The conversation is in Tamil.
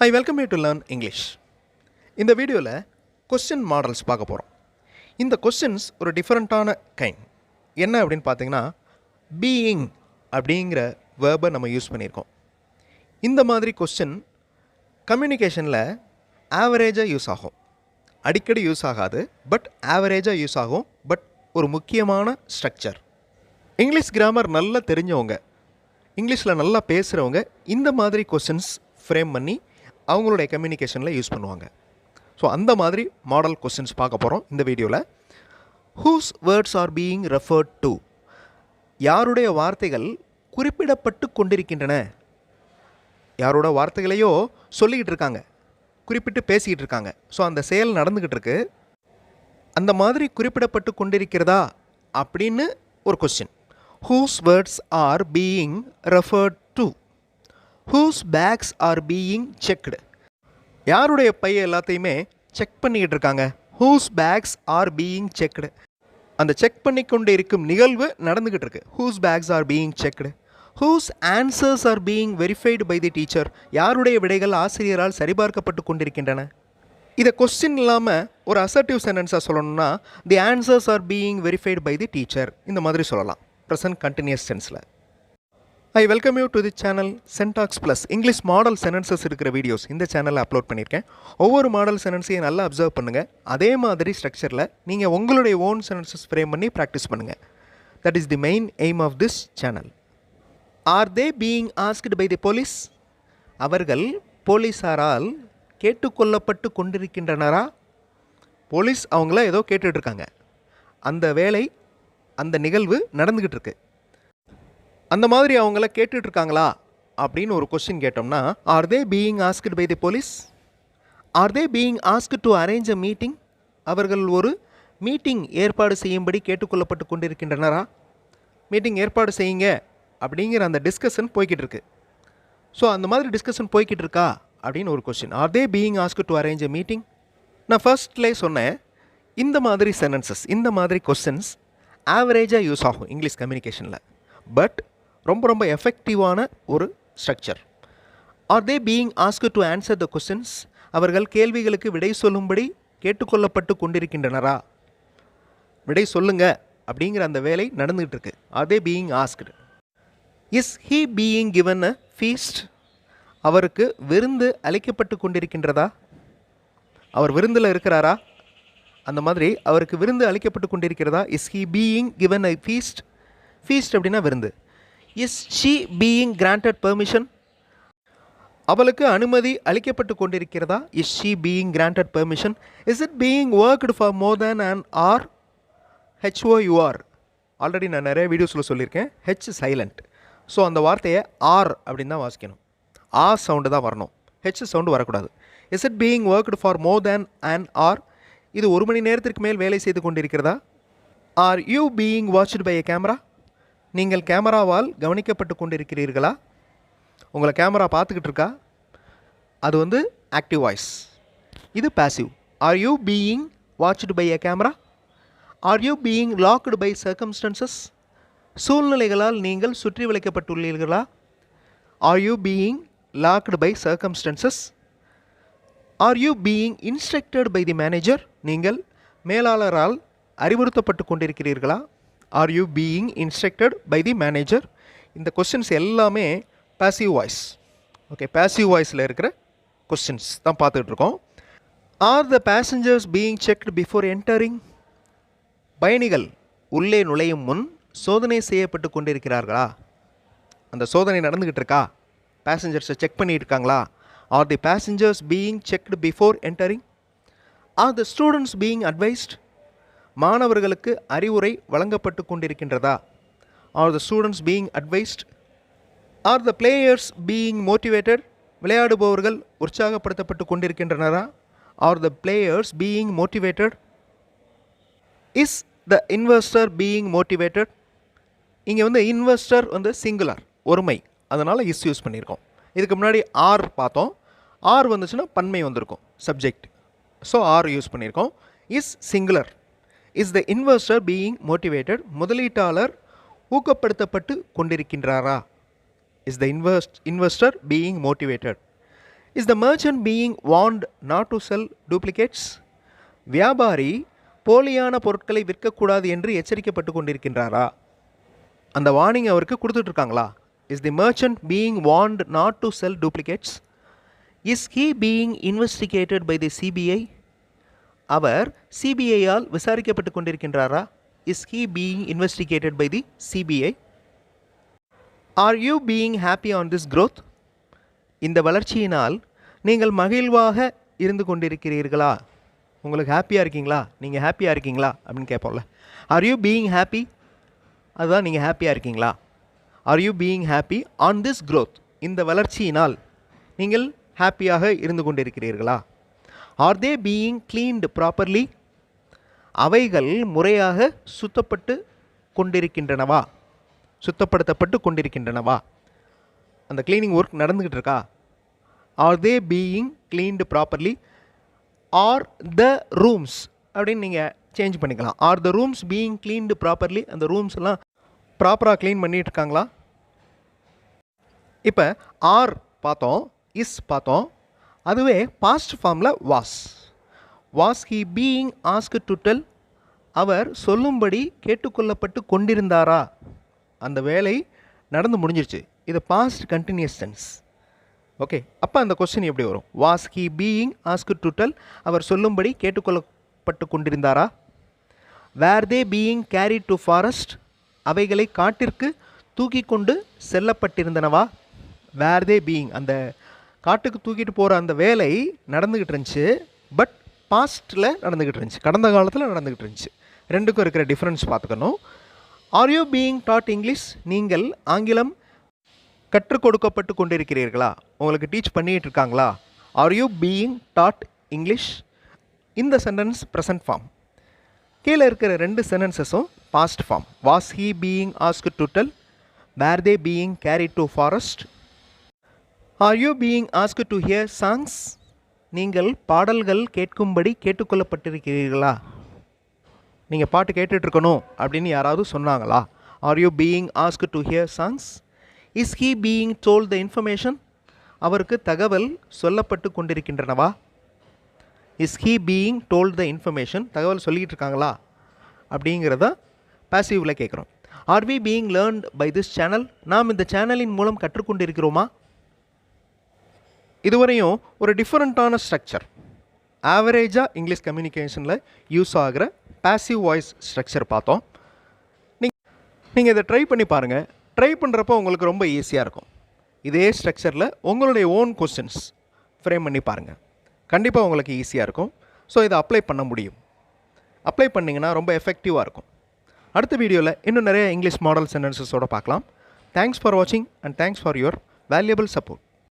Hi, welcome you to learn English. இந்த வீடியோவில் கொஸ்டின் மாடல்ஸ் பார்க்க போகிறோம். இந்த கொஸ்டின்ஸ் ஒரு டிஃப்ரெண்ட்டான கைண்ட். என்ன அப்படின்னு பார்த்தீங்கன்னா, பீயிங் அப்படிங்கிற வேர்பை நம்ம யூஸ் பண்ணியிருக்கோம். இந்த மாதிரி கொஸ்டின் கம்யூனிகேஷனில் ஆவரேஜாக யூஸ் ஆகும். அடிக்கடி யூஸ் ஆகாது, பட் ஆவரேஜாக யூஸ் ஆகும். பட் ஒரு முக்கியமான ஸ்ட்ரக்சர். இங்கிலீஷ் கிராமர் நல்லா தெரிஞ்சவங்க, இங்கிலீஷில் நல்லா பேசுகிறவங்க இந்த மாதிரி கொஸ்டின்ஸ் ஃப்ரேம் பண்ணி அவங்களுடைய கம்யூனிகேஷனில் யூஸ் பண்ணுவாங்க. ஸோ அந்த மாதிரி மாடல் கொஸ்டின்ஸ் பார்க்க போகிறோம் இந்த வீடியோவில். Whose words are being referred to, யாருடைய வார்த்தைகள் குறிப்பிடப்பட்டு கொண்டிருக்கின்றன. யாரோட வார்த்தைகளையோ சொல்லிக்கிட்டு இருக்காங்க, குறிப்பிட்டு பேசிக்கிட்டு இருக்காங்க. ஸோ அந்த செயல் நடந்துக்கிட்டு இருக்கு, அந்த மாதிரி குறிப்பிடப்பட்டு கொண்டிருக்கிறதா அப்படின்னு ஒரு question. Whose words are being referred to, whose bags are being checked, யாருடைய பையை எல்லாத்தையுமே செக் பண்ணிக்கிட்டு இருக்காங்க. whose bags are being checked, அந்த செக் பண்ணி கொண்டு இருக்கும் நிகழ்வு நடந்துக்கிட்டு இருக்கு. whose bags are being checked, whose answers are being verified by the teacher, யாருடைய விடைகள் ஆசிரியரால் சரிபார்க்கப்பட்டு கொண்டிருக்கின்றன. இதை கொஸ்டின் இல்லாமல் ஒரு அசர்ட்டிவ் சென்டென்ஸாக சொல்லணும்னா, the answers are being verified by the teacher, இந்த மாதிரி சொல்லலாம் ப்ரெசன்ட் கண்டினியூஸ் டென்ஸில். I welcome you to the channel Syntax plus. English model sentences இருக்கிற வீடியோஸ் இந்த சேனலில் அப்லோட் பண்ணியிருக்கேன். ஒவ்வொரு மாடல் சென்டென்ஸையும் நல்லா அப்சர்வ் பண்ணுங்கள். அதே மாதிரி ஸ்ட்ரக்சரில் நீங்கள் உங்களுடைய ஓன் சென்டென்சஸ் ஃப்ரேம் பண்ணி ப்ராக்டிஸ் பண்ணுங்கள். That is the main aim of this channel. Are they being asked by the police, அவர்கள் போலீஸாரால் கேட்டுக்கொள்ளப்பட்டு கொண்டிருக்கின்றனரா. போலீஸ் அவங்கள ஏதோ கேட்டுட்ருக்காங்க, அந்த வேலை அந்த நிகழ்வு நடந்துக்கிட்டு இருக்கு. அந்த மாதிரி அவங்கள கேட்டுட்ருக்காங்களா அப்படின்னு ஒரு கொஸ்டின் கேட்டோம்னா, are they being asked by the police, are they being asked to arrange a meeting, அவர்கள் ஒரு மீட்டிங் ஏற்பாடு செய்யும்படி கேட்டுக்கொள்ளப்பட்டு கொண்டிருக்கின்றனரா. மீட்டிங் ஏற்பாடு செய்யுங்க அப்படிங்கிற அந்த டிஸ்கஷன் போய்கிட்டு இருக்கு. ஸோ அந்த மாதிரி டிஸ்கஷன் போய்கிட்டு இருக்கா அப்படின்னு ஒரு question. Are they being asked to arrange a meeting. நான் ஃபர்ஸ்ட்லேயே சொன்னேன், இந்த மாதிரி சென்டென்சஸ், இந்த மாதிரி கொஸ்டின்ஸ் ஆவரேஜாக யூஸ் ஆகும் இங்கிலீஷ் கம்யூனிகேஷனில். பட் ரொம்ப ரொம்ப எஃபெக்டிவான ஒரு structure. Are they being asked to answer the questions, அவர்கள் கேள்விகளுக்கு விடை சொல்லும்படி கேட்டுக்கொள்ளப்பட்டு கொண்டிருக்கின்றனரா. விடை சொல்லுங்க அப்படிங்கிற அந்த வேலை நடந்துகிட்டு இருக்கு. Are they being asked. Is he being given a feast, அவருக்கு விருந்து அளிக்கப்பட்டு கொண்டிருக்கின்றதா. அவர் விருந்தில் இருக்கிறாரா, அந்த மாதிரி அவருக்கு விருந்து அளிக்கப்பட்டு கொண்டிருக்கிறதா. Is he being given a feast, feast அப்படின்னா விருந்து. Is she being granted permission, அவளுக்கு அனுமதி அளிக்கப்பட்டு கொண்டிருக்கிறதா. Is she being granted permission. Is it being worked for more than an hour, HOUR. Already நான் நிறைய வீடியோஸில் சொல்லியிருக்கேன், ஹெச் சைலண்ட். ஸோ அந்த வார்த்தையை ஆர் அப்படின்னு தான் வாசிக்கணும், ஆ சவுண்டு தான் வரணும், ஹெச் சவுண்டு வரக்கூடாது. Is it being worked for more than an hour, இது 1 மணி நேரத்திற்கு மேல் வேலை செய்து கொண்டிருக்கிறதா. Are you being watched by a camera, நீங்கள் கேமராவால் கவனிக்கப்பட்டு கொண்டிருக்கிறீர்களா. உங்களை கேமரா பார்த்துக்கிட்டு இருக்கா, அது வந்து ஆக்டிவ் வாய்ஸ். இது passive. Are you being watched by a camera. Are you being locked by circumstances, சூழ்நிலைகளால் நீங்கள் சுற்றி வளைக்கப்பட்டுள்ளீர்களா. Are you being locked by circumstances. Are you being instructed by the manager, நீங்கள் மேலாளரால் அறிவுறுத்தப்பட்டு கொண்டிருக்கிறீர்களா. Are you being instructed by the manager. இந்த கொஸ்டின்ஸ் எல்லாமே பாசிவ் வாய்ஸ். ஓகே, பாசிவ் வாய்ஸில் இருக்கிற கொஸ்டின்ஸ் தான் பார்த்துக்கிட்டு இருக்கோம். Are the passengers being checked before entering, பயணிகள் உள்ளே நுழையும் முன் சோதனை செய்யப்பட்டு கொண்டிருக்கிறார்களா. அந்த சோதனை நடந்துக்கிட்டு இருக்கா, பேசஞ்சர்ஸை செக் பண்ணிட்டு இருக்காங்களா. Are the passengers being checked before entering. Are the students being advised, மாணவர்களுக்கு அறிவுரை வழங்கப்பட்டு கொண்டிருக்கின்றதா. Are the students being advised. Are the players being motivated, விளையாடுபவர்கள் உற்சாகப்படுத்தப்பட்டு கொண்டிருக்கின்றனரா. Are the players being motivated. Is the investor being motivated. இங்கே வந்து இன்வெஸ்டர் வந்து சிங்குலர், ஒருமை, அதனால் இஸ் யூஸ் பண்ணியிருக்கோம். இதுக்கு முன்னாடி ஆர் பார்த்தோம், ஆர் வந்துச்சுன்னா பன்மை வந்திருக்கும், சப்ஜெக்ட். ஸோ ஆர் யூஸ் பண்ணியிருக்கோம். Is singular. Is the investor being motivated, முதலீட்டாளர் ஊக்கப்படுத்தப்பட்டு கொண்டிருக்கின்றாரா. Is the investor being motivated. Is the merchant being warned not to sell duplicates? வியாபாரி போலியான பொருட்களை விற்கக்கூடாது என்று எச்சரிக்கப்பட்டு கொண்டிருக்கின்றாரா? அந்த வார்னிங் அவருக்கு கொடுத்துட்ருக்காங்களா? Is the merchant being warned not to sell duplicates? Is he being investigated by the CBI? அவர் சிபிஐயால் விசாரிக்கப்பட்டு கொண்டிருக்கின்றாரா? Is he being investigated by the CBI? Are you being happy on this growth? இந்த வளர்ச்சியினால் நீங்கள் மகிழ்வாக இருந்து கொண்டிருக்கிறீர்களா? உங்களுக்கு ஹாப்பியாக இருக்கீங்களா? நீங்கள் ஹாப்பியாக இருக்கீங்களா அப்படின்னு கேட்போம்ல. Are you being happy? அதுதான் நீங்கள் ஹாப்பியாக இருக்கீங்களா? Are you being happy on this growth? இந்த வளர்ச்சியினால் நீங்கள் ஹாப்பியாக இருந்து கொண்டிருக்கிறீர்களா? Are they being cleaned properly? அவைகள் முறையாக சுத்தப்படுத்தப்பட்டு கொண்டிருக்கின்றனவா? அந்த க்ளீனிங் ஒர்க் நடந்துக்கிட்டு இருக்கா? Are they being cleaned properly? Are the rooms அப்படின்னு நீங்கள் சேஞ்ச் பண்ணிக்கலாம். Are the rooms being cleaned properly? அந்த ரூம்ஸ் எல்லாம் ப்ராப்பராக க்ளீன் பண்ணிகிட்டு இருக்காங்களா? இப்போ ஆர் பார்த்தோம், இஸ் பார்த்தோம். அதுவே பாஸ்ட் ஃபார்மில் was he being asked to tell? அவர் சொல்லும்படி கேட்டுக்கொள்ளப்பட்டு கொண்டிருந்தாரா? அந்த வேலை நடந்து முடிஞ்சிருச்சு. இது பாஸ்ட் கண்டினியூஸ் டென்ஸ். ஓகே, அப்போ அந்த கொஸ்டின் எப்படி வரும்? Was he being asked to tell? அவர் சொல்லும்படி கேட்டுக்கொள்ளப்பட்டு கொண்டிருந்தாரா? Were they being carried to forest? அவைகளை காட்டிற்கு தூக்கி கொண்டு செல்லப்பட்டிருந்தனவா? வேர் தே பீயிங், அந்த காட்டுக்கு தூக்கிட்டு போகிற அந்த வேலை நடந்துக்கிட்டு இருந்துச்சு, பட் பாஸ்ட்டில் நடந்துக்கிட்டு இருந்துச்சு, கடந்த காலத்தில் நடந்துக்கிட்டு இருந்துச்சு. ரெண்டுக்கும் இருக்கிற டிஃப்ரென்ஸ் பார்த்துக்கணும். Are you being taught English? நீங்கள் ஆங்கிலம் கற்றுக் கொடுக்கப்பட்டு கொண்டிருக்கிறீர்களா? உங்களுக்கு டீச் பண்ணிகிட்டு இருக்காங்களா? Are you being taught English? இந்த சென்டென்ஸ் ப்ரெசன்ட் ஃபார்ம். கீழே இருக்கிற ரெண்டு சென்டென்சஸும் past form. Was he being asked to tell? Were they being carried to forest? Are you being asked to hear songs? நீங்கள் பாடல்கள் கேட்கும்படி கேட்டுக்கொள்ளப்பட்டிருக்கிறீர்களா? நீங்கள் பாட்டு கேட்டுட்ருக்கணும் அப்படின்னு யாராவது சொன்னாங்களா? Are you being asked to hear songs? Is he being told the information? அவருக்கு தகவல் சொல்லப்பட்டு கொண்டிருக்கின்றனவா? Is he being told the information? தகவல் சொல்லிக்கிட்டு இருக்காங்களா அப்படிங்கிறத பாசிவில் கேட்குறோம். Are we being learnt by this channel? நாம் இந்த சேனலின் மூலம் கற்றுக்கொண்டிருக்கிறோமா? இதுவரையும் ஒரு டிஃப்ரெண்ட்டான ஸ்ட்ரக்சர், ஆவரேஜாக இங்கிலீஷ் கம்யூனிகேஷனில் யூஸ் ஆகிற பாசிவ் வாய்ஸ் ஸ்ட்ரக்சர் பார்த்தோம். நீங்கள் இதை ட்ரை பண்ணி பாருங்கள். ட்ரை பண்ணுறப்போ உங்களுக்கு ரொம்ப ஈஸியாக இருக்கும். இதே ஸ்ட்ரக்சரில் உங்களுடைய ஓன் கொஸ்டின்ஸ் ஃப்ரேம் பண்ணி பாருங்கள். கண்டிப்பாக உங்களுக்கு ஈஸியாக இருக்கும். ஸோ இதை அப்ளை பண்ண முடியும். அப்ளை பண்ணிங்கன்னா ரொம்ப எஃபெக்டிவாக இருக்கும். அடுத்த வீடியோவில் இன்னும் நிறைய இங்கிலீஷ் மாடல் சென்டென்சஸோடு பார்க்கலாம். தேங்க்ஸ் ஃபார் வாட்சிங் and thanks for your valuable support.